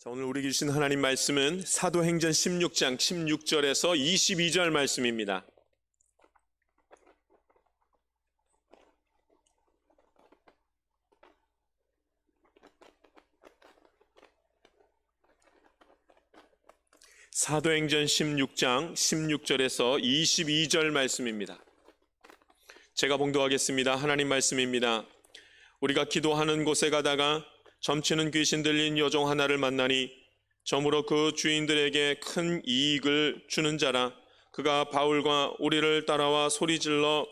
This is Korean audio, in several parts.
오늘 우리에게 주신 하나님 말씀은 사도행전 16장 16절에서 22절 말씀입니다. 사도행전 16장 16절에서 22절 말씀입니다. 제가 봉독하겠습니다. 하나님 말씀입니다. 우리가 기도하는 곳에 가다가 점치는 귀신 들린 여종 하나를 만나니 저무로 그 주인들에게 큰 이익을 주는 자라. 그가 바울과 우리를 따라와 소리질러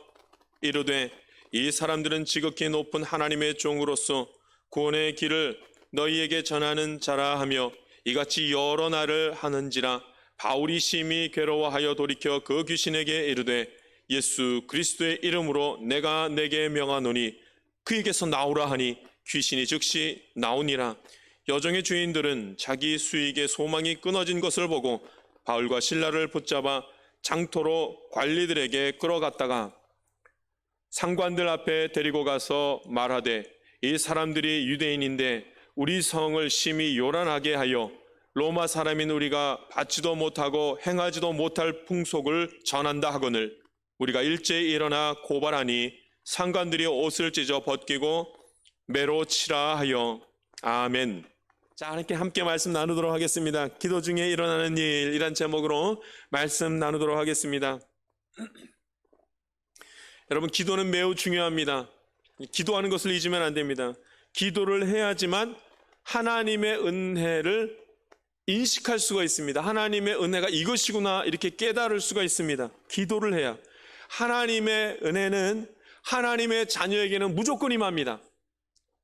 이르되 이 사람들은 지극히 높은 하나님의 종으로서 구원의 길을 너희에게 전하는 자라 하며 이같이 여러 날을 하는지라. 바울이 심히 괴로워하여 돌이켜 그 귀신에게 이르되 예수 그리스도의 이름으로 내가 내게 명하노니 그에게서 나오라 하니 귀신이 즉시 나오니라. 여종의 주인들은 자기 수익의 소망이 끊어진 것을 보고 바울과 실라를 붙잡아 장토로 관리들에게 끌어갔다가 상관들 앞에 데리고 가서 말하되 이 사람들이 유대인인데 우리 성을 심히 요란하게 하여 로마 사람인 우리가 받지도 못하고 행하지도 못할 풍속을 전한다 하거늘 우리가 일제히 일어나 고발하니 상관들이 옷을 찢어 벗기고 매로 치라 하여. 아멘. 자, 이렇게 함께 말씀 나누도록 하겠습니다. 기도 중에 일어나는 일, 이란 제목으로 말씀 나누도록 하겠습니다. 여러분, 기도는 매우 중요합니다. 기도하는 것을 잊으면 안 됩니다. 기도를 해야지만 하나님의 은혜를 인식할 수가 있습니다. 하나님의 은혜가 이것이구나 이렇게 깨달을 수가 있습니다. 기도를 해야. 하나님의 은혜는 하나님의 자녀에게는 무조건 임합니다.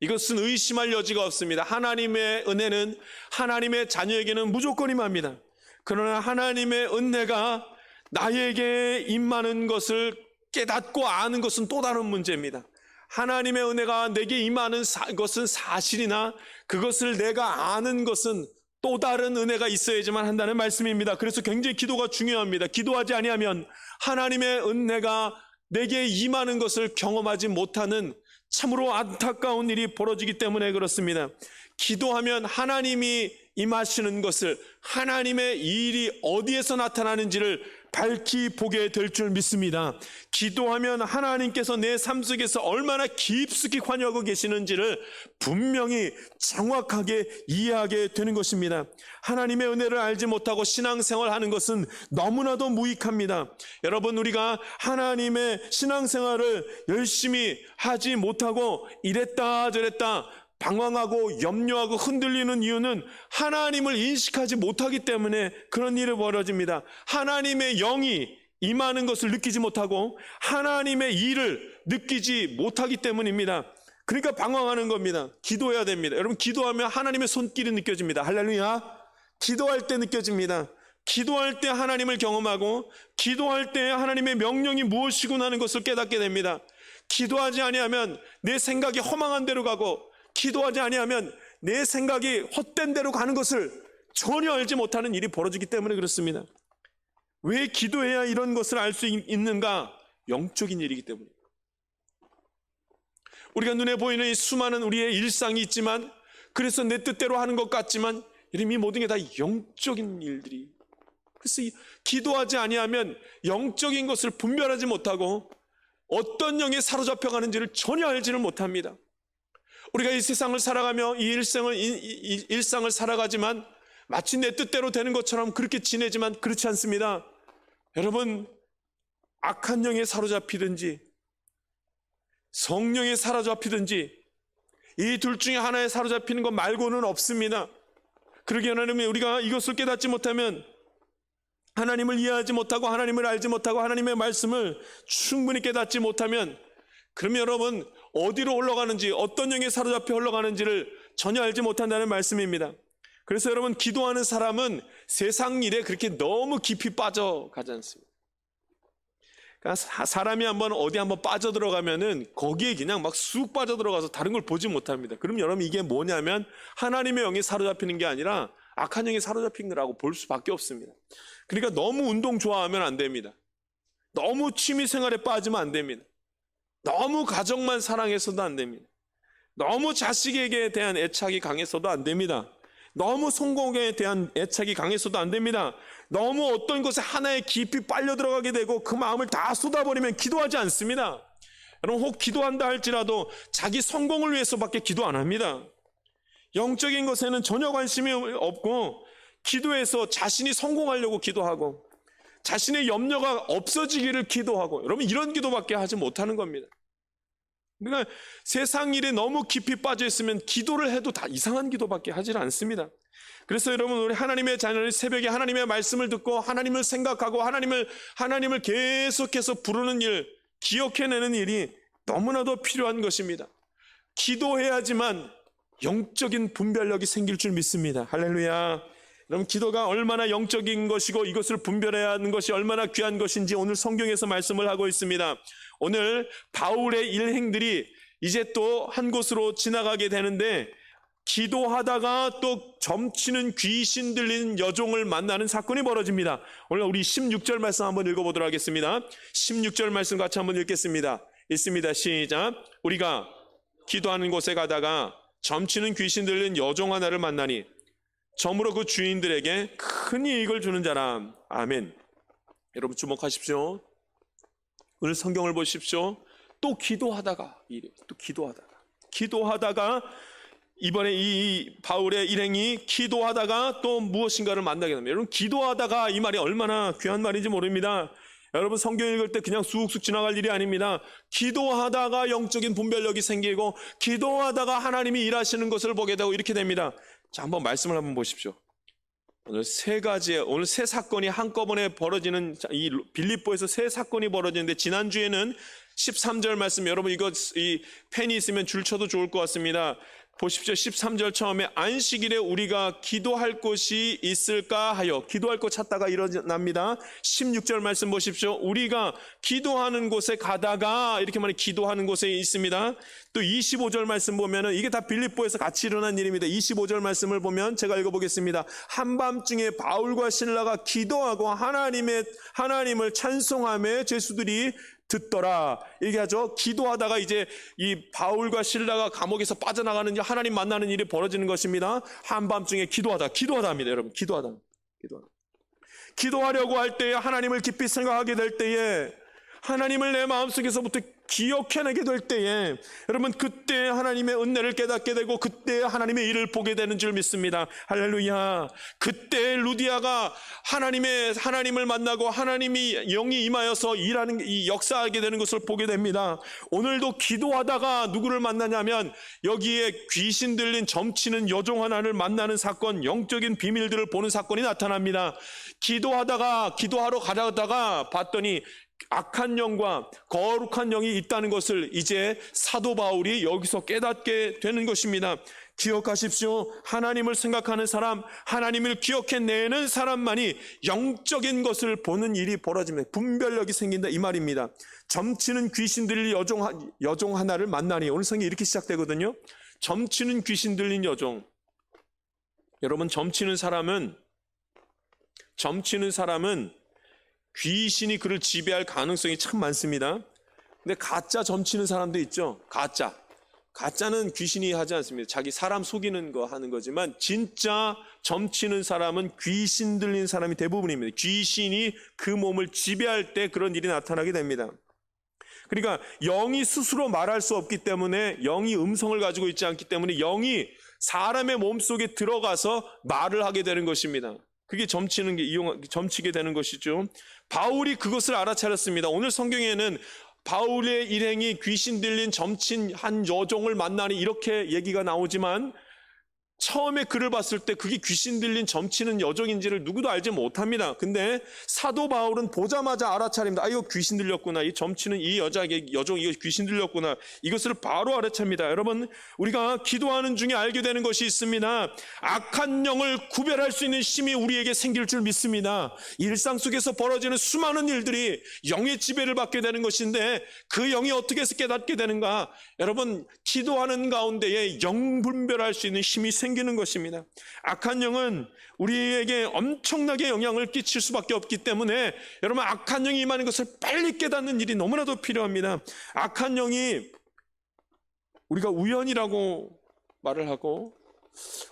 이것은 의심할 여지가 없습니다. 하나님의 은혜는 하나님의 자녀에게는 무조건 임합니다. 그러나 하나님의 은혜가 나에게 임하는 것을 깨닫고 아는 것은 또 다른 문제입니다. 하나님의 은혜가 내게 임하는 것은 사실이나 그것을 내가 아는 것은 또 다른 은혜가 있어야지만 한다는 말씀입니다. 그래서 굉장히 기도가 중요합니다. 기도하지 아니하면 하나님의 은혜가 내게 임하는 것을 경험하지 못하는 참으로 안타까운 일이 벌어지기 때문에 그렇습니다. 기도하면 하나님이 임하시는 것을, 하나님의 일이 어디에서 나타나는지를 밝히 보게 될 줄 믿습니다. 기도하면 하나님께서 내 삶 속에서 얼마나 깊숙이 관여하고 계시는지를 분명히 정확하게 이해하게 되는 것입니다. 하나님의 은혜를 알지 못하고 신앙생활하는 것은 너무나도 무익합니다. 여러분, 우리가 하나님의 신앙생활을 열심히 하지 못하고 이랬다 저랬다 방황하고 염려하고 흔들리는 이유는 하나님을 인식하지 못하기 때문에 그런 일이 벌어집니다. 하나님의 영이 임하는 것을 느끼지 못하고 하나님의 일을 느끼지 못하기 때문입니다. 그러니까 방황하는 겁니다. 기도해야 됩니다. 여러분, 기도하면 하나님의 손길이 느껴집니다. 할렐루야. 기도할 때 느껴집니다. 기도할 때 하나님을 경험하고 기도할 때 하나님의 명령이 무엇이구나 하는 것을 깨닫게 됩니다. 기도하지 아니하면 내 생각이 허망한 대로 가고 기도하지 아니하면 내 생각이 헛된 대로 가는 것을 전혀 알지 못하는 일이 벌어지기 때문에 그렇습니다. 왜 기도해야 이런 것을 알 수 있는가? 영적인 일이기 때문입니다. 우리가 눈에 보이는 이 수많은 우리의 일상이 있지만, 그래서 내 뜻대로 하는 것 같지만 이 모든 게 다 영적인 일들이. 그래서 기도하지 아니하면 영적인 것을 분별하지 못하고 어떤 영에 사로잡혀 가는지를 전혀 알지를 못합니다. 우리가 이 세상을 살아가며 이 일상을 살아가지만 마치 내 뜻대로 되는 것처럼 그렇게 지내지만 그렇지 않습니다. 여러분, 악한 영에 사로잡히든지 성령에 사로잡히든지 이 둘 중에 하나에 사로잡히는 것 말고는 없습니다. 그러기 원하면 우리가 이것을 깨닫지 못하면, 하나님을 이해하지 못하고 하나님을 알지 못하고 하나님의 말씀을 충분히 깨닫지 못하면, 그러면 여러분 어디로 흘러가는지, 어떤 영에 사로잡혀 흘러가는지를 전혀 알지 못한다는 말씀입니다. 그래서 여러분, 기도하는 사람은 세상 일에 그렇게 너무 깊이 빠져가지 않습니다. 그러니까 사람이 어디 한번 빠져들어가면은 거기에 그냥 막 쑥 빠져들어가서 다른 걸 보지 못합니다. 그럼 여러분, 이게 뭐냐면 하나님의 영에 사로잡히는 게 아니라 악한 영에 사로잡힌 거라고 볼 수밖에 없습니다. 그러니까 너무 운동 좋아하면 안 됩니다. 너무 취미 생활에 빠지면 안 됩니다. 너무 가정만 사랑해서도 안 됩니다. 너무 자식에게 대한 애착이 강해서도 안 됩니다. 너무 성공에 대한 애착이 강해서도 안 됩니다. 너무 어떤 것에 하나에 깊이 빨려 들어가게 되고 그 마음을 다 쏟아버리면 기도하지 않습니다. 여러분, 혹 기도한다 할지라도 자기 성공을 위해서밖에 기도 안 합니다. 영적인 것에는 전혀 관심이 없고 기도해서 자신이 성공하려고 기도하고 자신의 염려가 없어지기를 기도하고, 여러분, 이런 기도밖에 하지 못하는 겁니다. 그러니까 세상 일에 너무 깊이 빠져 있으면 기도를 해도 다 이상한 기도밖에 하질 않습니다. 그래서 여러분, 우리 하나님의 자녀는 새벽에 하나님의 말씀을 듣고 하나님을 생각하고 하나님을 계속해서 부르는 일, 기억해내는 일이 너무나도 필요한 것입니다. 기도해야지만 영적인 분별력이 생길 줄 믿습니다. 할렐루야. 여러분, 기도가 얼마나 영적인 것이고 이것을 분별해야 하는 것이 얼마나 귀한 것인지 오늘 성경에서 말씀을 하고 있습니다. 오늘 바울의 일행들이 이제 또 한 곳으로 지나가게 되는데 기도하다가 또 점치는 귀신 들린 여종을 만나는 사건이 벌어집니다. 오늘 우리 16절 말씀 한번 읽어보도록 하겠습니다. 16절 말씀 같이 한번 읽겠습니다. 읽습니다. 시작. 우리가 기도하는 곳에 가다가 점치는 귀신 들린 여종 하나를 만나니 점으로 그 주인들에게 큰 이익을 주는 자라. 아멘. 여러분 주목하십시오. 오늘 성경을 보십시오. 또 기도하다가 이번에 이 바울의 일행이 기도하다가 또 무엇인가를 만나게 됩니다. 여러분, 기도하다가 이 말이 얼마나 귀한 말인지 모릅니다. 여러분, 성경 읽을 때 그냥 쑥쑥 지나갈 일이 아닙니다. 기도하다가 영적인 분별력이 생기고 기도하다가 하나님이 일하시는 것을 보게 되고 이렇게 됩니다. 자, 한번 말씀을 한번 보십시오. 오늘 세 사건이 한꺼번에 벌어지는, 이 빌립보에서 세 사건이 벌어지는데, 지난주에는 13절 말씀, 여러분 이 펜이 있으면 줄 쳐도 좋을 것 같습니다. 보십시오. 13절 처음에 안식일에 우리가 기도할 곳이 있을까 하여, 기도할 곳 찾다가 일어납니다. 16절 말씀 보십시오. 우리가 기도하는 곳에 가다가, 이렇게 말해 기도하는 곳에 있습니다. 또 25절 말씀 보면은 이게 다 빌립보에서 같이 일어난 일입니다. 25절 말씀을 보면 제가 읽어보겠습니다. 한밤중에 바울과 실라가 기도하고 하나님을 찬송하며 죄수들이 듣더라. 얘기하죠. 기도하다가 이제 이 바울과 실라가 감옥에서 빠져나가는 하나님 만나는 일이 벌어지는 것입니다. 한밤중에 기도하다 합니다. 여러분, 기도하려고 할 때에, 하나님을 깊이 생각하게 될 때에, 하나님을 내 마음속에서부터 기억해내게 될 때에, 여러분, 그때 하나님의 은혜를 깨닫게 되고 그때 하나님의 일을 보게 되는 줄 믿습니다. 할렐루야. 그때 루디아가 하나님을 만나고 하나님이 영이 임하여서 일하는, 이 역사하게 되는 것을 보게 됩니다. 오늘도 기도하다가 누구를 만나냐면 여기에 귀신 들린 점치는 여종 하나를 만나는 사건, 영적인 비밀들을 보는 사건이 나타납니다. 기도하러 가다가 봤더니 악한 영과 거룩한 영이 있다는 것을 이제 사도 바울이 여기서 깨닫게 되는 것입니다. 기억하십시오. 하나님을 생각하는 사람, 하나님을 기억해내는 사람만이 영적인 것을 보는 일이 벌어집니다. 분별력이 생긴다, 이 말입니다. 점치는 귀신 들린 여종 하나를 만나니, 오늘 성경이 이렇게 시작되거든요. 점치는 귀신 들린 여종. 여러분, 점치는 사람은 귀신이 그를 지배할 가능성이 참 많습니다. 근데 가짜 점치는 사람도 있죠. 가짜는 귀신이 하지 않습니다. 자기 사람 속이는 거 하는 거지만, 진짜 점치는 사람은 귀신 들린 사람이 대부분입니다. 귀신이 그 몸을 지배할 때 그런 일이 나타나게 됩니다. 그러니까 영이 스스로 말할 수 없기 때문에, 영이 음성을 가지고 있지 않기 때문에 영이 사람의 몸속에 들어가서 말을 하게 되는 것입니다. 그게 점치게 되는 것이죠. 바울이 그것을 알아차렸습니다. 오늘 성경에는 바울의 일행이 귀신 들린 점친 한 여종을 만나니 이렇게 얘기가 나오지만, 처음에 그를 봤을 때 그게 귀신 들린 점치는 여종인지를 누구도 알지 못합니다. 근데 사도 바울은 보자마자 알아차립니다. 이거 귀신 들렸구나. 이 점치는 이 여종 이거 귀신 들렸구나. 이것을 바로 알아챕니다. 여러분, 우리가 기도하는 중에 알게 되는 것이 있습니다. 악한 영을 구별할 수 있는 힘이 우리에게 생길 줄 믿습니다. 일상 속에서 벌어지는 수많은 일들이 영의 지배를 받게 되는 것인데, 그 영이 어떻게 해서 깨닫게 되는가? 여러분, 기도하는 가운데에 영 분별할 수 있는 힘이 생기는 것입니다. 악한 영은 우리에게 엄청나게 영향을 끼칠 수밖에 없기 때문에, 여러분, 악한 영이 임하는 것을 빨리 깨닫는 일이 너무나도 필요합니다. 악한 영이 우리가 우연이라고 말을 하고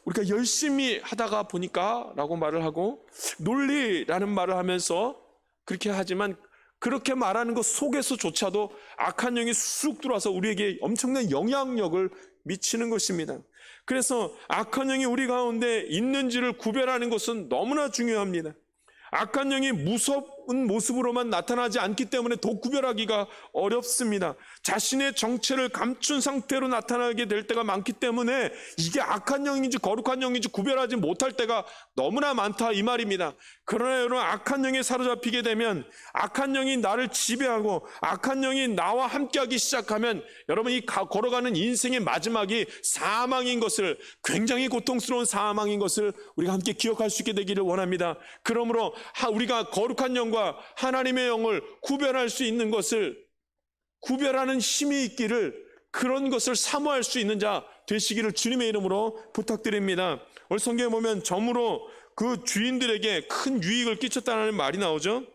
우리가 열심히 하다가 보니까 라고 말을 하고, 논리라는 말을 하면서 그렇게 하지만 그렇게 말하는 것 속에서조차도 악한 영이 쑥 들어와서 우리에게 엄청난 영향력을 미치는 것입니다. 그래서 악한 영이 우리 가운데 있는지를 구별하는 것은 너무나 중요합니다. 악한 영이 무서운 모습으로만 나타나지 않기 때문에 더 구별하기가 어렵습니다. 자신의 정체를 감춘 상태로 나타나게 될 때가 많기 때문에 이게 악한 영인지 거룩한 영인지 구별하지 못할 때가 너무나 많다, 이 말입니다. 그러나 여러분, 악한 영에 사로잡히게 되면, 악한 영이 나를 지배하고 악한 영이 나와 함께하기 시작하면 여러분, 이 걸어가는 인생의 마지막이 사망인 것을, 굉장히 고통스러운 사망인 것을 우리가 함께 기억할 수 있게 되기를 원합니다. 그러므로 우리가 거룩한 영과 하나님의 영을 구별할 수 있는 것을, 구별하는 힘이 있기를, 그런 것을 사모할 수 있는 자 되시기를 주님의 이름으로 부탁드립니다. 오늘 성경에 보면 점으로 그 주인들에게 큰 유익을 끼쳤다는 말이 나오죠.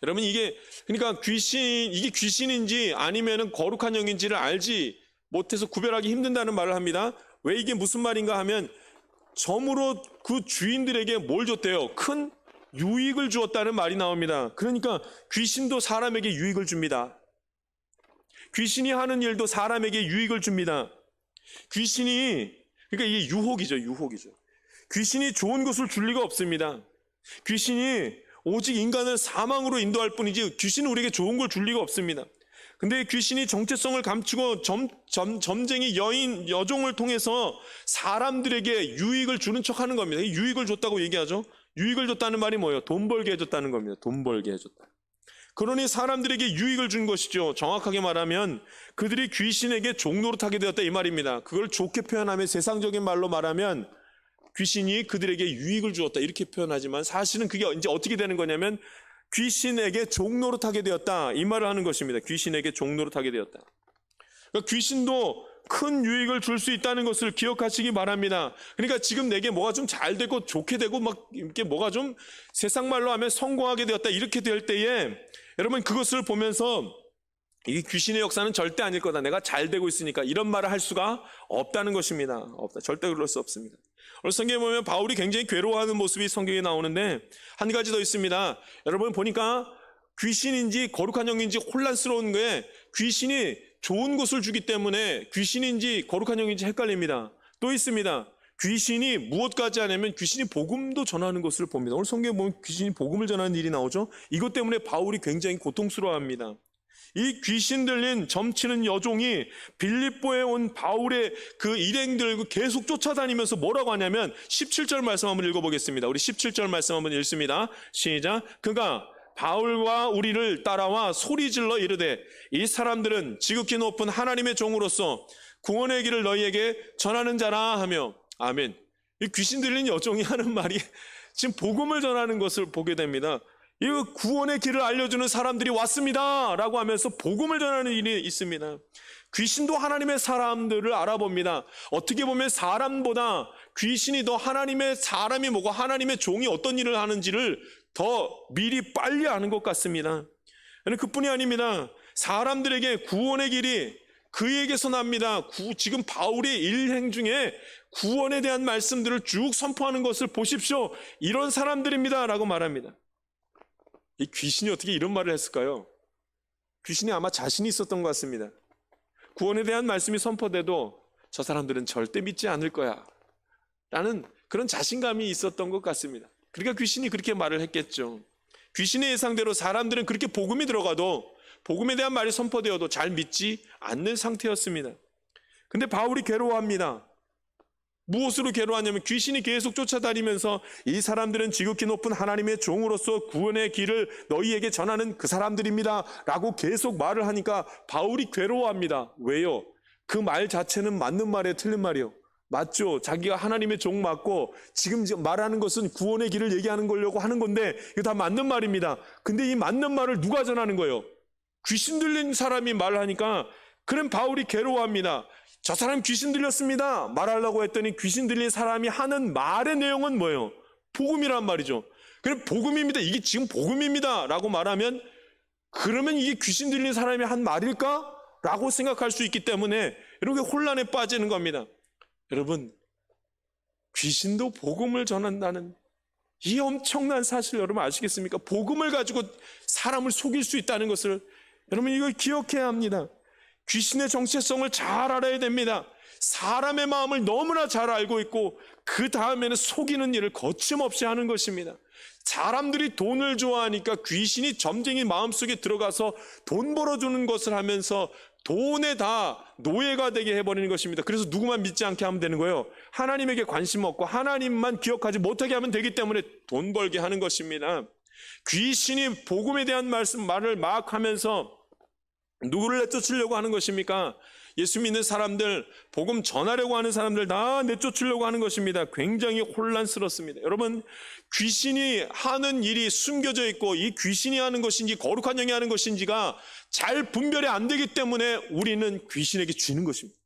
여러분, 이게 그러니까 이게 귀신인지 아니면은 거룩한 영인지를 알지 못해서 구별하기 힘든다는 말을 합니다. 왜 이게 무슨 말인가 하면, 점으로 그 주인들에게 뭘 줬대요? 큰 유익을 주었다는 말이 나옵니다. 그러니까 귀신도 사람에게 유익을 줍니다. 귀신이 하는 일도 사람에게 유익을 줍니다. 귀신이, 그러니까 이게 유혹이죠. 귀신이 좋은 것을 줄 리가 없습니다. 귀신이 오직 인간을 사망으로 인도할 뿐이지 귀신은 우리에게 좋은 걸 줄 리가 없습니다. 근데 귀신이 정체성을 감추고 점쟁이 여종을 통해서 사람들에게 유익을 주는 척 하는 겁니다. 유익을 줬다고 얘기하죠. 유익을 줬다는 말이 뭐예요? 돈 벌게 해줬다는 겁니다. 돈 벌게 해줬다. 그러니 사람들에게 유익을 준 것이죠. 정확하게 말하면 그들이 귀신에게 종노릇하게 되었다, 이 말입니다. 그걸 좋게 표현하면, 세상적인 말로 말하면 귀신이 그들에게 유익을 주었다, 이렇게 표현하지만 사실은 그게 이제 어떻게 되는 거냐면 귀신에게 종노릇하게 되었다, 이 말을 하는 것입니다. 귀신에게 종노릇하게 되었다. 그러니까 귀신도 큰 유익을 줄 수 있다는 것을 기억하시기 바랍니다. 그러니까 지금 내게 뭐가 좀 잘 되고 좋게 되고 막 이렇게 뭐가 좀 세상 말로 하면 성공하게 되었다, 이렇게 될 때에 여러분, 그것을 보면서 이 귀신의 역사는 절대 아닐 거다, 내가 잘 되고 있으니까, 이런 말을 할 수가 없다는 것입니다. 없다. 절대 그럴 수 없습니다. 오늘 성경에 보면 바울이 굉장히 괴로워하는 모습이 성경에 나오는데, 한 가지 더 있습니다. 여러분 보니까 귀신인지 거룩한 영인지 혼란스러운 게, 귀신이 좋은 것을 주기 때문에 귀신인지 거룩한 영인지 헷갈립니다. 또 있습니다. 귀신이 무엇까지 하냐면 귀신이 복음도 전하는 것을 봅니다. 오늘 성경에 보면 귀신이 복음을 전하는 일이 나오죠. 이것 때문에 바울이 굉장히 고통스러워합니다. 이 귀신 들린 점치는 여종이 빌립보에 온 바울의 그 일행들 계속 쫓아다니면서 뭐라고 하냐면, 17절 말씀 한번 읽어보겠습니다. 우리 17절 말씀 한번 읽습니다. 시작. 그가 바울과 우리를 따라와 소리질러 이르되, 이 사람들은 지극히 높은 하나님의 종으로서 구원의 길을 너희에게 전하는 자라 하며. 아멘. 이 귀신 들린 여종이 하는 말이 지금 복음을 전하는 것을 보게 됩니다. 이 구원의 길을 알려주는 사람들이 왔습니다 라고 하면서 복음을 전하는 일이 있습니다. 귀신도 하나님의 사람들을 알아봅니다. 어떻게 보면 사람보다 귀신이 더 하나님의 사람이 뭐고 하나님의 종이 어떤 일을 하는지를 더 미리 빨리 아는 것 같습니다. 그뿐이 아닙니다. 사람들에게 구원의 길이 그에게서 납니다. 지금 바울의 일행 중에 구원에 대한 말씀들을 쭉 선포하는 것을 보십시오. 이런 사람들입니다 라고 말합니다. 이 귀신이 어떻게 이런 말을 했을까요? 귀신이 아마 자신이 있었던 것 같습니다. 구원에 대한 말씀이 선포돼도 저 사람들은 절대 믿지 않을 거야 라는 그런 자신감이 있었던 것 같습니다. 그러니까 귀신이 그렇게 말을 했겠죠. 귀신의 예상대로 사람들은 그렇게 복음이 들어가도, 복음에 대한 말이 선포되어도 잘 믿지 않는 상태였습니다. 근데 바울이 괴로워합니다. 무엇으로 괴로워하냐면 귀신이 계속 쫓아다니면서 이 사람들은 지극히 높은 하나님의 종으로서 구원의 길을 너희에게 전하는 그 사람들입니다 라고 계속 말을 하니까 바울이 괴로워합니다. 왜요? 그 말 자체는 맞는 말이에요, 틀린 말이에요? 맞죠? 자기가 하나님의 종 맞고 지금 말하는 것은 구원의 길을 얘기하는 거려고 하는 건데 이거 다 맞는 말입니다. 근데 이 맞는 말을 누가 전하는 거예요? 귀신 들린 사람이 말하니까, 그럼 바울이 괴로워합니다. 저 사람 귀신 들렸습니다 말하려고 했더니 귀신 들린 사람이 하는 말의 내용은 뭐예요? 복음이란 말이죠. 그럼 복음입니다, 이게 지금 복음입니다 라고 말하면, 그러면 이게 귀신 들린 사람이 한 말일까? 라고 생각할 수 있기 때문에 이렇게 혼란에 빠지는 겁니다. 여러분, 귀신도 복음을 전한다는 이 엄청난 사실 여러분 아시겠습니까? 복음을 가지고 사람을 속일 수 있다는 것을 여러분 이걸 기억해야 합니다. 귀신의 정체성을 잘 알아야 됩니다. 사람의 마음을 너무나 잘 알고 있고 그 다음에는 속이는 일을 거침없이 하는 것입니다. 사람들이 돈을 좋아하니까 귀신이 점쟁이 마음속에 들어가서 돈 벌어주는 것을 하면서 돈에 다 노예가 되게 해버리는 것입니다. 그래서 누구만 믿지 않게 하면 되는 거예요. 하나님에게 관심 없고 하나님만 기억하지 못하게 하면 되기 때문에 돈 벌게 하는 것입니다. 귀신이 복음에 대한 말을 막 하면서 누구를 내쫓으려고 하는 것입니까? 예수 믿는 사람들, 복음 전하려고 하는 사람들 다 내쫓으려고 하는 것입니다. 굉장히 혼란스럽습니다. 여러분, 귀신이 하는 일이 숨겨져 있고 이 귀신이 하는 것인지 거룩한 영이 하는 것인지가 잘 분별이 안 되기 때문에 우리는 귀신에게 쥐는 것입니다.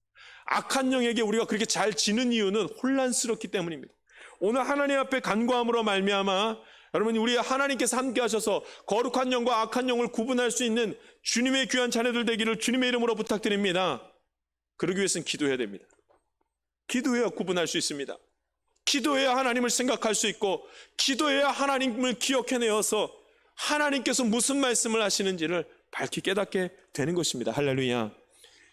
악한 영에게 우리가 그렇게 잘 지는 이유는 혼란스럽기 때문입니다. 오늘 하나님 앞에 간구함으로 말미암아 여러분, 우리 하나님께서 함께 하셔서 거룩한 영과 악한 영을 구분할 수 있는 주님의 귀한 자녀들 되기를 주님의 이름으로 부탁드립니다. 그러기 위해서는 기도해야 됩니다. 기도해야 구분할 수 있습니다. 기도해야 하나님을 생각할 수 있고 기도해야 하나님을 기억해내어서 하나님께서 무슨 말씀을 하시는지를 밝히 깨닫게 되는 것입니다. 할렐루야.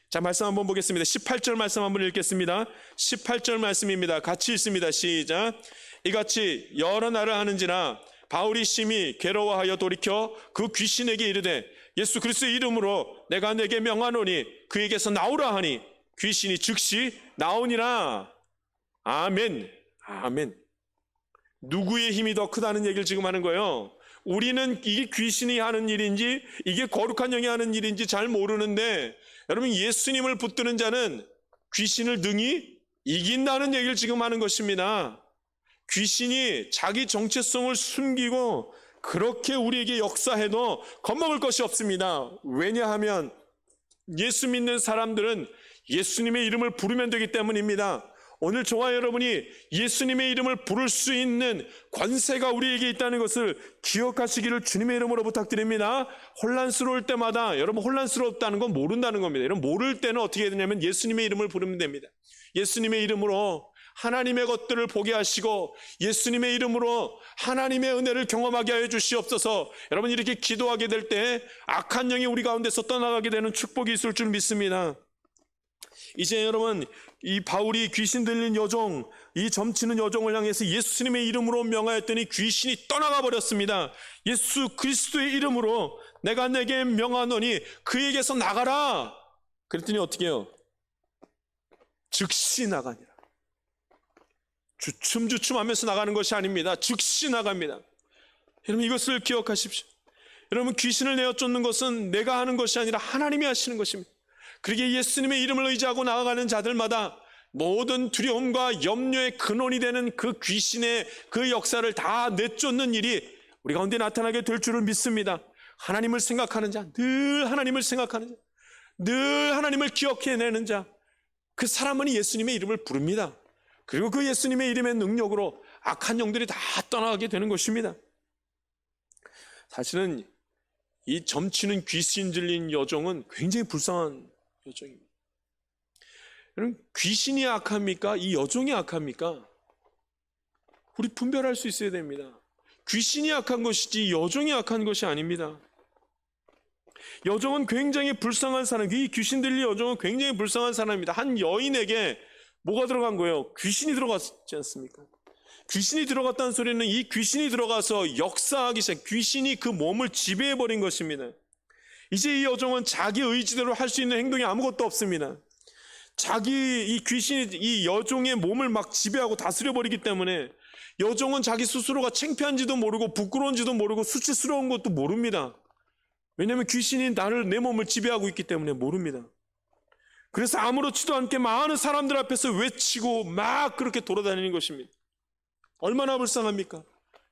자, 말씀 한번 보겠습니다. 18절 말씀 한번 읽겠습니다. 18절 말씀입니다. 같이 읽습니다. 시작. 이같이 여러 날을 하는지라 바울이 심히 괴로워하여 돌이켜 그 귀신에게 이르되 예수 그리스도의 이름으로 내가 내게 명하노니 그에게서 나오라 하니 귀신이 즉시 나오니라. 아멘. 아멘. 누구의 힘이 더 크다는 얘기를 지금 하는 거예요. 우리는 이게 귀신이 하는 일인지 이게 거룩한 영이 하는 일인지 잘 모르는데 여러분, 예수님을 붙드는 자는 귀신을 능히 이긴다는 얘기를 지금 하는 것입니다. 귀신이 자기 정체성을 숨기고 그렇게 우리에게 역사해도 겁먹을 것이 없습니다. 왜냐하면 예수 믿는 사람들은 예수님의 이름을 부르면 되기 때문입니다. 오늘 저와 여러분이 예수님의 이름을 부를 수 있는 권세가 우리에게 있다는 것을 기억하시기를 주님의 이름으로 부탁드립니다. 혼란스러울 때마다 여러분, 혼란스럽다는 건 모른다는 겁니다. 여러분, 모를 때는 어떻게 해야 되냐면 예수님의 이름을 부르면 됩니다. 예수님의 이름으로 하나님의 것들을 보게 하시고 예수님의 이름으로 하나님의 은혜를 경험하게 하여 주시옵소서. 여러분, 이렇게 기도하게 될 때 악한 영이 우리 가운데서 떠나가게 되는 축복이 있을 줄 믿습니다. 이제 여러분, 이 바울이 귀신 들린 여종, 이 점치는 여종을 향해서 예수님의 이름으로 명하였더니 귀신이 떠나가 버렸습니다. 예수 그리스도의 이름으로 내가 내게 명하노니 그에게서 나가라. 그랬더니 어떻게 해요? 즉시 나가니라. 주춤주춤하면서 나가는 것이 아닙니다. 즉시 나갑니다. 여러분, 이것을 기억하십시오. 여러분, 귀신을 내어 쫓는 것은 내가 하는 것이 아니라 하나님이 하시는 것입니다. 그러기에 예수님의 이름을 의지하고 나아가는 자들마다 모든 두려움과 염려의 근원이 되는 그 귀신의 그 역사를 다 내쫓는 일이 우리 가운데 나타나게 될 줄을 믿습니다. 하나님을 생각하는 자, 늘 하나님을 생각하는 자, 늘 하나님을 기억해내는 자, 그 사람은 예수님의 이름을 부릅니다. 그리고 그 예수님의 이름의 능력으로 악한 영들이 다 떠나가게 되는 것입니다. 사실은 이 점치는 귀신 들린 여종은 굉장히 불쌍한 여종입니다. 여러분, 귀신이 악합니까? 이 여종이 악합니까? 우리 분별할 수 있어야 됩니다. 귀신이 악한 것이지 여종이 악한 것이 아닙니다. 여종은 굉장히 불쌍한 사람, 이 귀신 들린 여종은 굉장히 불쌍한 사람입니다. 한 여인에게 뭐가 들어간 거예요? 귀신이 들어갔지 않습니까? 귀신이 들어갔다는 소리는 이 귀신이 들어가서 역사하기 시작, 귀신이 그 몸을 지배해버린 것입니다. 이제 이 여종은 자기 의지대로 할 수 있는 행동이 아무것도 없습니다. 이 귀신이 이 여종의 몸을 막 지배하고 다스려버리기 때문에 여종은 자기 스스로가 창피한지도 모르고 부끄러운지도 모르고 수치스러운 것도 모릅니다. 왜냐하면 귀신이 내 몸을 지배하고 있기 때문에 모릅니다. 그래서 아무렇지도 않게 많은 사람들 앞에서 외치고 막 그렇게 돌아다니는 것입니다. 얼마나 불쌍합니까?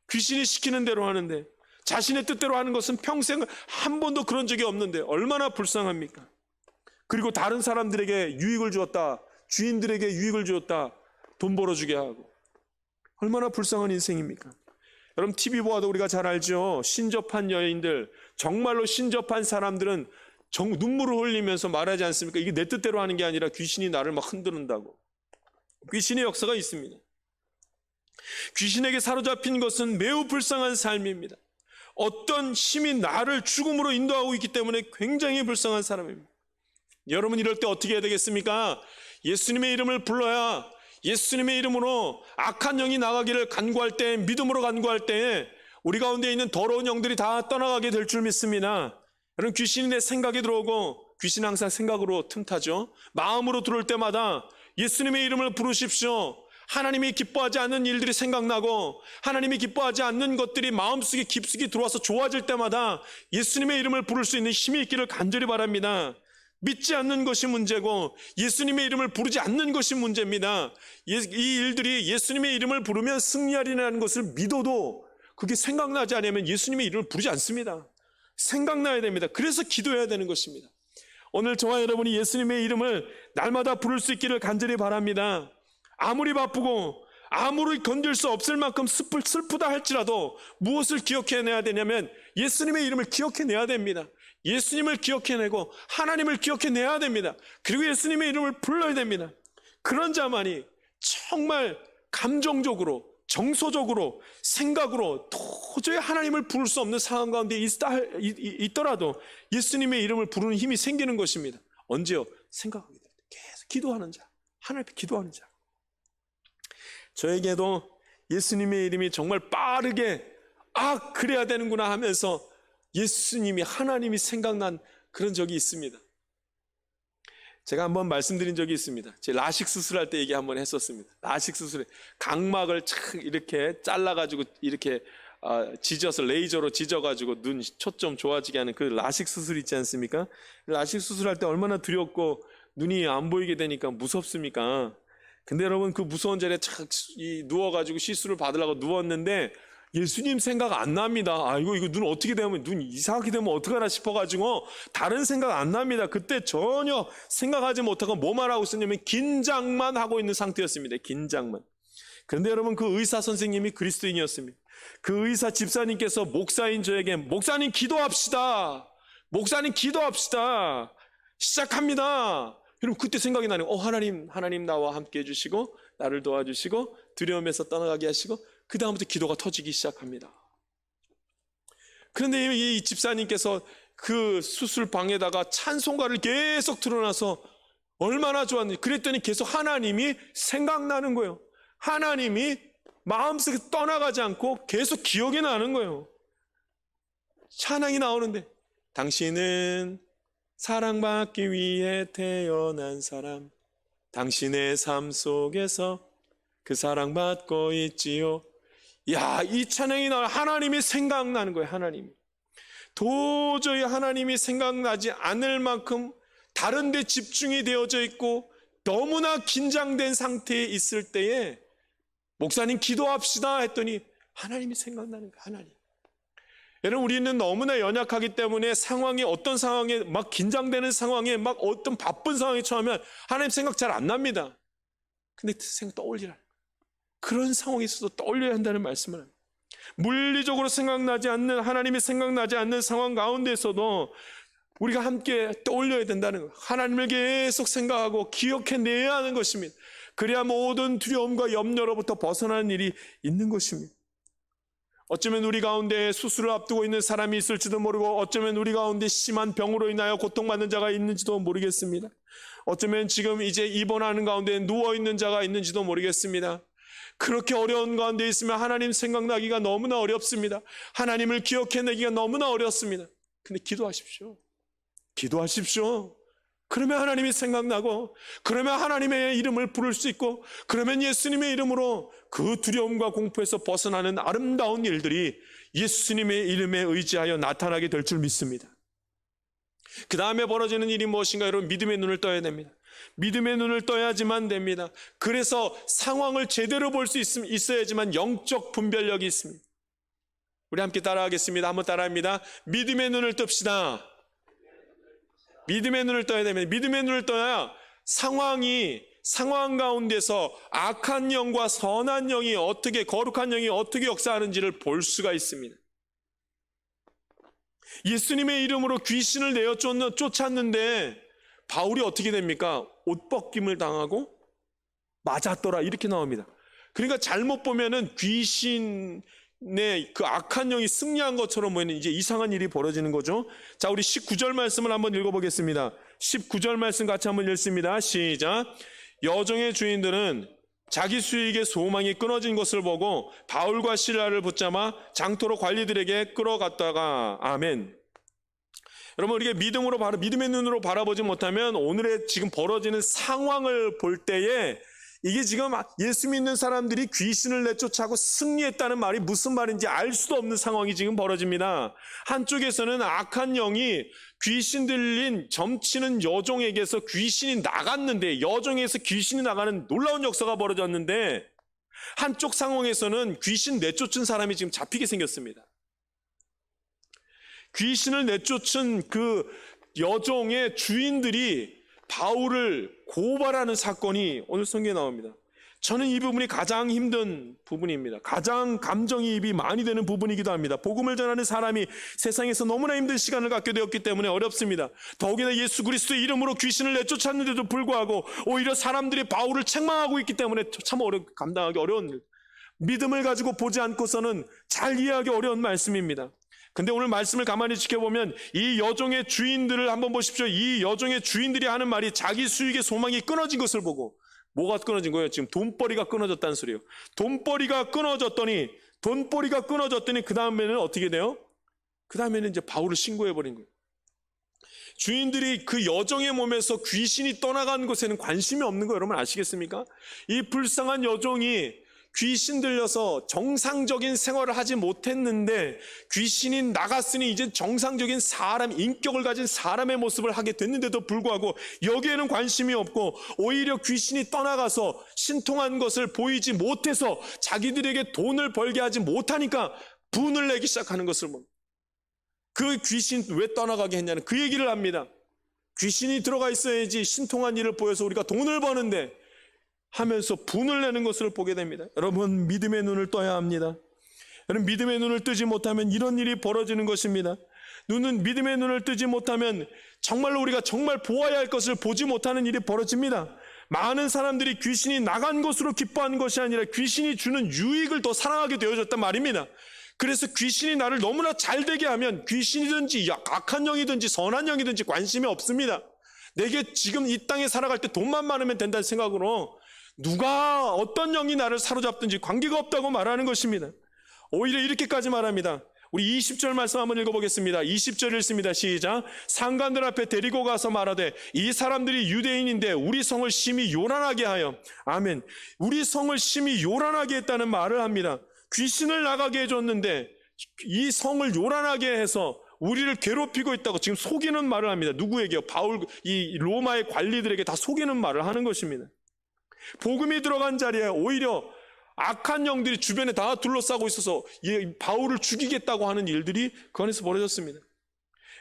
귀신이 시키는 대로 하는데 자신의 뜻대로 하는 것은 평생 한 번도 그런 적이 없는데 얼마나 불쌍합니까? 그리고 다른 사람들에게 유익을 주었다, 주인들에게 유익을 주었다, 돈 벌어주게 하고, 얼마나 불쌍한 인생입니까? 여러분, TV 보아도 우리가 잘 알죠. 신접한 여인들, 정말로 신접한 사람들은 눈물을 흘리면서 말하지 않습니까? 이게 내 뜻대로 하는 게 아니라 귀신이 나를 막 흔드는다고. 귀신의 역사가 있습니다. 귀신에게 사로잡힌 것은 매우 불쌍한 삶입니다. 어떤 힘이 나를 죽음으로 인도하고 있기 때문에 굉장히 불쌍한 사람입니다. 여러분, 이럴 때 어떻게 해야 되겠습니까? 예수님의 이름을 불러야, 예수님의 이름으로 악한 영이 나가기를 간구할 때, 믿음으로 간구할 때 우리 가운데 있는 더러운 영들이 다 떠나가게 될 줄 믿습니다. 여러분, 귀신이 내 생각에 들어오고, 귀신은 항상 생각으로 틈타죠. 마음으로 들어올 때마다 예수님의 이름을 부르십시오. 하나님이 기뻐하지 않는 일들이 생각나고 하나님이 기뻐하지 않는 것들이 마음속에 깊숙이 들어와서 좋아질 때마다 예수님의 이름을 부를 수 있는 힘이 있기를 간절히 바랍니다. 믿지 않는 것이 문제고 예수님의 이름을 부르지 않는 것이 문제입니다. 이 일들이 예수님의 이름을 부르면 승리하리라는 것을 믿어도 그게 생각나지 않으면 예수님의 이름을 부르지 않습니다. 생각나야 됩니다. 그래서 기도해야 되는 것입니다. 오늘 저와 여러분이 예수님의 이름을 날마다 부를 수 있기를 간절히 바랍니다. 아무리 바쁘고 아무리 건질 수 없을 만큼 슬프다 할지라도 무엇을 기억해내야 되냐면 예수님의 이름을 기억해내야 됩니다. 예수님을 기억해내고 하나님을 기억해내야 됩니다. 그리고 예수님의 이름을 불러야 됩니다. 그런 자만이 정말 감정적으로, 정서적으로, 생각으로 도저히 하나님을 부를 수 없는 상황 가운데 있더라도 예수님의 이름을 부르는 힘이 생기는 것입니다. 언제요? 생각하게 될 때. 계속 기도하는 자, 하나님 앞에 기도하는 자. 저에게도 예수님의 이름이 정말 빠르게 그래야 되는구나 하면서 예수님이, 하나님이 생각난 그런 적이 있습니다. 제가 한번 말씀드린 적이 있습니다. 제 라식 수술할 때 얘기 한번 했었습니다. 라식 수술에 각막을 착 이렇게 잘라가지고 이렇게 지져서 레이저로 지져가지고 눈 초점 좋아지게 하는 그 라식 수술 있지 않습니까? 라식 수술할 때 얼마나 두렵고 눈이 안 보이게 되니까 무섭습니까? 근데 여러분, 그 무서운 자리에 착 누워가지고 시술을 받으려고 누웠는데 예수님 생각 안 납니다. 이거 눈 어떻게 되면, 눈 이상하게 되면 어떡하나 싶어가지고 다른 생각 안 납니다. 그때 전혀 생각하지 못하고 뭐만 하고 있었냐면 긴장만 하고 있는 상태였습니다. 긴장만. 그런데 여러분, 그 의사 선생님이 그리스도인이었습니다. 그 의사 집사님께서 목사인 저에게 목사님 기도합시다. 목사님 기도합시다. 시작합니다. 여러분, 그때 생각이 나네요. 하나님 나와 함께 해주시고 나를 도와주시고 두려움에서 떠나가게 하시고 그 다음부터 기도가 터지기 시작합니다. 그런데 이 집사님께서 그 수술방에다가 찬송가를 계속 틀어놔서 얼마나 좋았는지, 그랬더니 계속 하나님이 생각나는 거예요. 하나님이 마음속에 떠나가지 않고 계속 기억이 나는 거예요. 찬양이 나오는데 당신은 사랑받기 위해 태어난 사람, 당신의 삶 속에서 그 사랑받고 있지요. 이 찬양이 나와 하나님이 생각나는 거예요. 하나님이. 도저히 하나님이 생각나지 않을 만큼 다른 데 집중이 되어져 있고 너무나 긴장된 상태에 있을 때에 목사님 기도합시다 했더니 하나님이 생각나는 거예요. 하나님. 여러분, 우리는 너무나 연약하기 때문에 어떤 상황에 막 긴장되는 상황에 막 어떤 바쁜 상황에 처하면 하나님 생각 잘 안 납니다. 근데 생각 떠올리라. 그런 상황에 있어서 떠올려야 한다는 말씀을 합니다. 물리적으로 생각나지 않는, 하나님이 생각나지 않는 상황 가운데서도 우리가 함께 떠올려야 된다는 거예요. 하나님을 계속 생각하고 기억해내야 하는 것입니다. 그래야 모든 두려움과 염려로부터 벗어나는 일이 있는 것입니다. 어쩌면 우리 가운데 수술을 앞두고 있는 사람이 있을지도 모르고, 어쩌면 우리 가운데 심한 병으로 인하여 고통받는 자가 있는지도 모르겠습니다. 어쩌면 지금 이제 입원하는 가운데 누워있는 자가 있는지도 모르겠습니다. 그렇게 어려운 가운데 있으면 하나님 생각나기가 너무나 어렵습니다. 하나님을 기억해내기가 너무나 어렵습니다. 근데 기도하십시오. 기도하십시오. 그러면 하나님이 생각나고, 그러면 하나님의 이름을 부를 수 있고, 그러면 예수님의 이름으로 그 두려움과 공포에서 벗어나는 아름다운 일들이 예수님의 이름에 의지하여 나타나게 될 줄 믿습니다. 그 다음에 벌어지는 일이 무엇인가? 여러분, 믿음의 눈을 떠야 됩니다. 믿음의 눈을 떠야지만 됩니다. 그래서 상황을 제대로 볼 수 있어야지만 영적 분별력이 있습니다. 우리 함께 따라하겠습니다. 한번 따라합니다. 믿음의 눈을 뜹시다. 믿음의 눈을 떠야 됩니다. 믿음의 눈을 떠야 상황 가운데서 악한 영과 선한 영이 어떻게, 거룩한 영이 어떻게 역사하는지를 볼 수가 있습니다. 예수님의 이름으로 귀신을 내어 쫓았는데 바울이 어떻게 됩니까? 옷 벗김을 당하고 맞았더라, 이렇게 나옵니다. 그러니까 잘못 보면은 귀신의 그 악한 영이 승리한 것처럼 보이는 이제 이상한 일이 벌어지는 거죠. 자, 우리 19절 말씀을 한번 읽어보겠습니다. 19절 말씀 같이 한번 읽습니다. 시작. 여종의 주인들은 자기 수익의 소망이 끊어진 것을 보고 바울과 실라를 붙잡아 장토로 관리들에게 끌어갔다가 아멘. 여러분, 우리가 믿음의 눈으로 바라보지 못하면 오늘의 지금 벌어지는 상황을 볼 때에 이게 지금 예수 믿는 사람들이 귀신을 내쫓아고 승리했다는 말이 무슨 말인지 알 수도 없는 상황이 지금 벌어집니다. 한쪽에서는 악한 영이 귀신 들린 점치는 여종에게서 귀신이 나갔는데, 여종에서 귀신이 나가는 놀라운 역사가 벌어졌는데, 한쪽 상황에서는 귀신 내쫓은 사람이 지금 잡히게 생겼습니다. 귀신을 내쫓은 그 여종의 주인들이 바울을 고발하는 사건이 오늘 성경에 나옵니다. 저는 이 부분이 가장 힘든 부분입니다. 가장 감정이입이 많이 되는 부분이기도 합니다. 복음을 전하는 사람이 세상에서 너무나 힘든 시간을 갖게 되었기 때문에 어렵습니다. 더욱이나 예수 그리스도의 이름으로 귀신을 내쫓았는데도 불구하고 오히려 사람들이 바울을 책망하고 있기 때문에 참 감당하기 어려운 일. 믿음을 가지고 보지 않고서는 잘 이해하기 어려운 말씀입니다. 근데 오늘 말씀을 가만히 지켜보면 이 여종의 주인들을 한번 보십시오. 이 여종의 주인들이 하는 말이 자기 수익의 소망이 끊어진 것을 보고, 뭐가 끊어진 거예요? 지금 돈벌이가 끊어졌다는 소리예요. 돈벌이가 끊어졌더니 그 다음에는 어떻게 돼요? 그 다음에는 이제 바울을 신고해버린 거예요. 주인들이 그 여종의 몸에서 귀신이 떠나간 것에는 관심이 없는 거 여러분 아시겠습니까? 이 불쌍한 여종이 귀신 들려서 정상적인 생활을 하지 못했는데 귀신이 나갔으니 이제 정상적인 사람, 인격을 가진 사람의 모습을 하게 됐는데도 불구하고 여기에는 관심이 없고 오히려 귀신이 떠나가서 신통한 것을 보이지 못해서 자기들에게 돈을 벌게 하지 못하니까 분을 내기 시작하는 것을 봅니다. 그 귀신 왜 떠나가게 했냐는 그 얘기를 합니다. 귀신이 들어가 있어야지 신통한 일을 보여서 우리가 돈을 버는데 하면서 분을 내는 것을 보게 됩니다. 여러분, 믿음의 눈을 떠야 합니다. 여러분, 믿음의 눈을 뜨지 못하면 이런 일이 벌어지는 것입니다. 믿음의 눈을 뜨지 못하면 정말로 우리가 정말 보아야 할 것을 보지 못하는 일이 벌어집니다. 많은 사람들이 귀신이 나간 것으로 기뻐하는 것이 아니라 귀신이 주는 유익을 더 사랑하게 되어졌단 말입니다. 그래서 귀신이 나를 너무나 잘 되게 하면 귀신이든지 악한 영이든지 선한 영이든지 관심이 없습니다. 내게 지금 이 땅에 살아갈 때 돈만 많으면 된다는 생각으로 누가 어떤 영이 나를 사로잡든지 관계가 없다고 말하는 것입니다. 오히려 이렇게까지 말합니다. 우리 20절 말씀 한번 읽어보겠습니다. 20절 읽습니다. 시작. 상관들 앞에 데리고 가서 말하되 이 사람들이 유대인인데 우리 성을 심히 요란하게 하여, 아멘, 우리 성을 심히 요란하게 했다는 말을 합니다. 귀신을 나가게 해줬는데 이 성을 요란하게 해서 우리를 괴롭히고 있다고 지금 속이는 말을 합니다. 누구에게요? 바울, 이 로마의 관리들에게 다 속이는 말을 하는 것입니다. 복음이 들어간 자리에 오히려 악한 영들이 주변에 다 둘러싸고 있어서 바울을 죽이겠다고 하는 일들이 그 안에서 벌어졌습니다.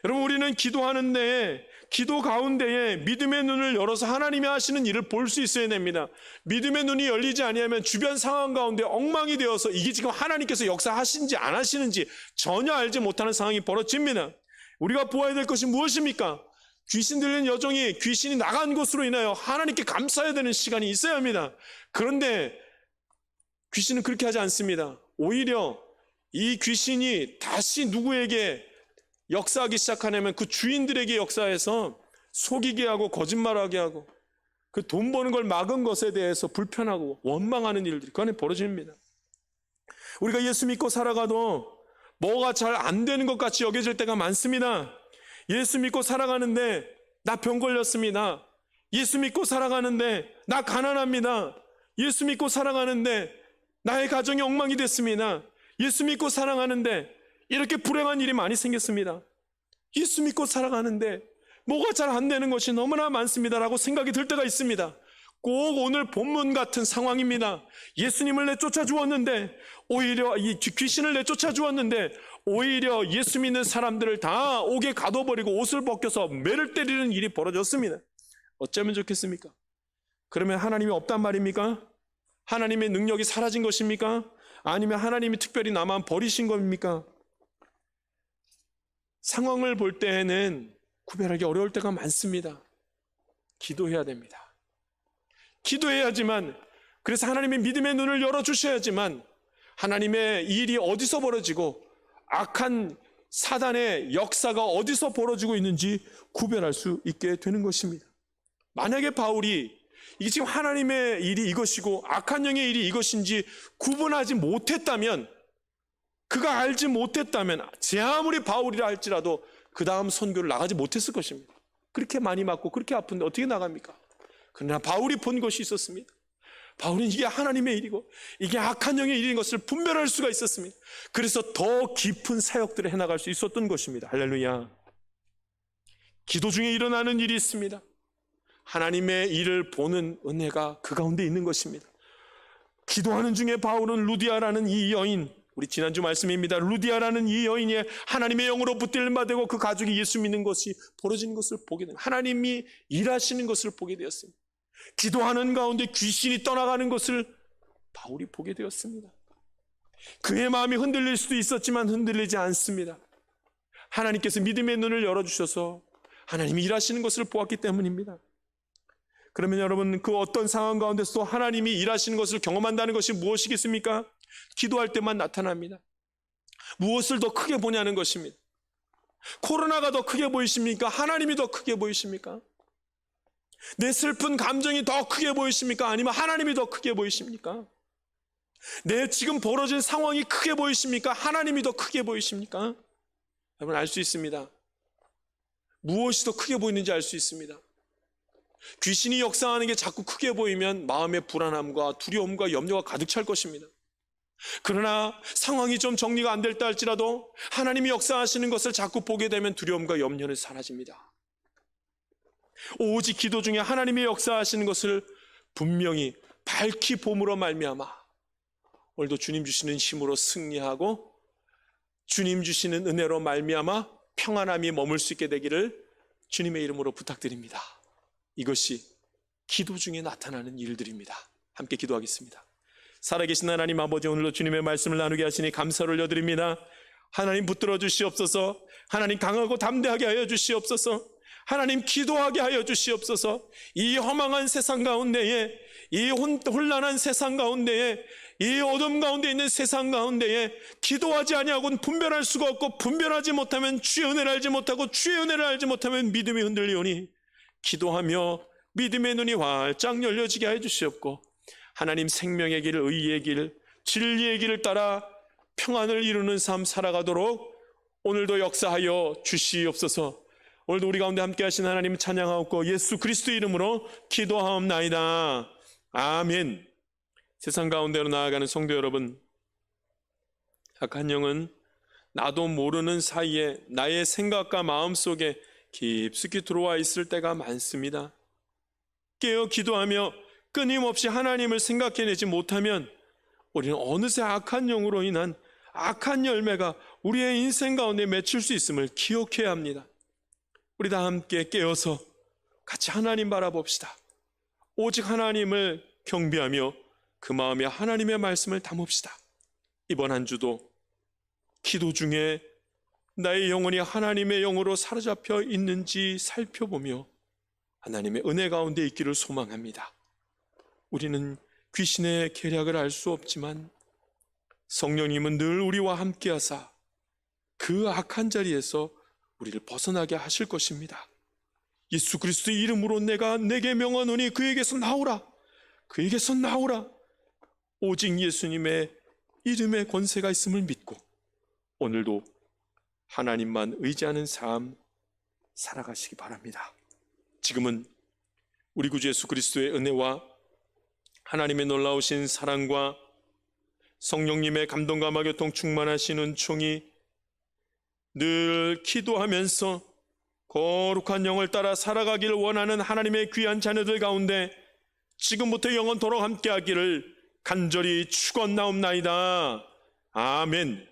여러분, 우리는 기도하는데 기도 가운데에 믿음의 눈을 열어서 하나님이 하시는 일을 볼 수 있어야 됩니다. 믿음의 눈이 열리지 아니하면 주변 상황 가운데 엉망이 되어서 이게 지금 하나님께서 역사하시는지 안 하시는지 전혀 알지 못하는 상황이 벌어집니다. 우리가 보아야 될 것이 무엇입니까? 귀신 들린 여종이 귀신이 나간 것으로 인하여 하나님께 감사해야 되는 시간이 있어야 합니다. 그런데 귀신은 그렇게 하지 않습니다. 오히려 이 귀신이 다시 누구에게 역사하기 시작하냐면 그 주인들에게 역사해서 속이게 하고 거짓말하게 하고 그 돈 버는 걸 막은 것에 대해서 불편하고 원망하는 일들이 그 안에 벌어집니다. 우리가 예수 믿고 살아가도 뭐가 잘 안 되는 것 같이 여겨질 때가 많습니다. 예수 믿고 살아가는데 나 병 걸렸습니다. 예수 믿고 살아가는데 나 가난합니다. 예수 믿고 살아가는데 나의 가정이 엉망이 됐습니다. 예수 믿고 살아가는데 이렇게 불행한 일이 많이 생겼습니다. 예수 믿고 살아가는데 뭐가 잘 안 되는 것이 너무나 많습니다라고 생각이 들 때가 있습니다. 꼭 오늘 본문 같은 상황입니다. 예수님을 내쫓아 주었는데 오히려 이 귀신을 내쫓아 주었는데 오히려 예수 믿는 사람들을 다 옥에 가둬버리고 옷을 벗겨서 매를 때리는 일이 벌어졌습니다. 어쩌면 좋겠습니까? 그러면 하나님이 없단 말입니까? 하나님의 능력이 사라진 것입니까? 아니면 하나님이 특별히 나만 버리신 겁니까? 상황을 볼 때에는 구별하기 어려울 때가 많습니다. 기도해야 됩니다. 기도해야지만 그래서 하나님의 믿음의 눈을 열어주셔야지만 하나님의 일이 어디서 벌어지고 악한 사단의 역사가 어디서 벌어지고 있는지 구별할 수 있게 되는 것입니다. 만약에 바울이 이게 지금 하나님의 일이 이것이고 악한 영의 일이 이것인지 구분하지 못했다면, 그가 알지 못했다면 제 아무리 바울이라 할지라도 그 다음 선교를 나가지 못했을 것입니다. 그렇게 많이 맞고 그렇게 아픈데 어떻게 나갑니까? 그러나 바울이 본 것이 있었습니다. 바울은 이게 하나님의 일이고 이게 악한 영의 일인 것을 분별할 수가 있었습니다. 그래서 더 깊은 사역들을 해나갈 수 있었던 것입니다. 할렐루야. 기도 중에 일어나는 일이 있습니다. 하나님의 일을 보는 은혜가 그 가운데 있는 것입니다. 기도하는 중에 바울은 루디아라는 이 여인, 우리 지난주 말씀입니다. 루디아라는 이 여인이 하나님의 영으로 붙들림 받고 그 가족이 예수 믿는 것이 벌어지는 것을 보게 됩니다. 하나님이 일하시는 것을 보게 되었습니다. 기도하는 가운데 귀신이 떠나가는 것을 바울이 보게 되었습니다. 그의 마음이 흔들릴 수도 있었지만 흔들리지 않습니다. 하나님께서 믿음의 눈을 열어주셔서 하나님이 일하시는 것을 보았기 때문입니다. 그러면 여러분, 그 어떤 상황 가운데서도 하나님이 일하시는 것을 경험한다는 것이 무엇이겠습니까? 기도할 때만 나타납니다. 무엇을 더 크게 보냐는 것입니다. 코로나가 더 크게 보이십니까? 하나님이 더 크게 보이십니까? 내 슬픈 감정이 더 크게 보이십니까? 아니면 하나님이 더 크게 보이십니까? 내 지금 벌어진 상황이 크게 보이십니까? 하나님이 더 크게 보이십니까? 여러분, 알 수 있습니다. 무엇이 더 크게 보이는지 알 수 있습니다. 귀신이 역사하는 게 자꾸 크게 보이면 마음의 불안함과 두려움과 염려가 가득 찰 것입니다. 그러나 상황이 좀 정리가 안 될 때 할지라도 하나님이 역사하시는 것을 자꾸 보게 되면 두려움과 염려는 사라집니다. 오직 기도 중에 하나님이 역사하시는 것을 분명히 밝히 봄으로 말미암아 오늘도 주님 주시는 힘으로 승리하고 주님 주시는 은혜로 말미암아 평안함이 머물 수 있게 되기를 주님의 이름으로 부탁드립니다. 이것이 기도 중에 나타나는 일들입니다. 함께 기도하겠습니다. 살아계신 하나님 아버지, 오늘도 주님의 말씀을 나누게 하시니 감사를 올려드립니다. 하나님 붙들어 주시옵소서. 하나님 강하고 담대하게 하여 주시옵소서. 하나님 기도하게 하여 주시옵소서. 이 허망한 세상 가운데에, 이 혼란한 세상 가운데에, 이 어둠 가운데 있는 세상 가운데에 기도하지 아니하고는 분별할 수가 없고, 분별하지 못하면 주의 은혜를 알지 못하고, 주의 은혜를 알지 못하면 믿음이 흔들리오니 기도하며 믿음의 눈이 활짝 열려지게 하여 주시옵고, 하나님 생명의 길, 의의 길, 진리의 길을 따라 평안을 이루는 삶 살아가도록 오늘도 역사하여 주시옵소서. 오늘도 우리 가운데 함께 하신 하나님 찬양하옵고 예수 그리스도 이름으로 기도하옵나이다. 아멘. 세상 가운데로 나아가는 성도 여러분, 악한 영은 나도 모르는 사이에 나의 생각과 마음 속에 깊숙이 들어와 있을 때가 많습니다. 깨어 기도하며 끊임없이 하나님을 생각해내지 못하면 우리는 어느새 악한 영으로 인한 악한 열매가 우리의 인생 가운데 맺힐 수 있음을 기억해야 합니다. 우리 다 함께 깨어서 같이 하나님 바라봅시다. 오직 하나님을 경배하며 그 마음에 하나님의 말씀을 담읍시다. 이번 한 주도 기도 중에 나의 영혼이 하나님의 영으로 사로잡혀 있는지 살펴보며 하나님의 은혜 가운데 있기를 소망합니다. 우리는 귀신의 계략을 알 수 없지만 성령님은 늘 우리와 함께 하사 그 악한 자리에서 우리를 벗어나게 하실 것입니다. 예수 그리스도의 이름으로 내게 명하노니 그에게서 나오라. 그에게서 나오라. 오직 예수님의 이름에 권세가 있음을 믿고 오늘도 하나님만 의지하는 삶 살아가시기 바랍니다. 지금은 우리 구주 예수 그리스도의 은혜와 하나님의 놀라우신 사랑과 성령님의 감동과 교통 충만하신 은총이 늘 기도하면서 거룩한 영을 따라 살아가기를 원하는 하나님의 귀한 자녀들 가운데 지금부터 영원토록 함께하기를 간절히 축원나옵나이다. 아멘.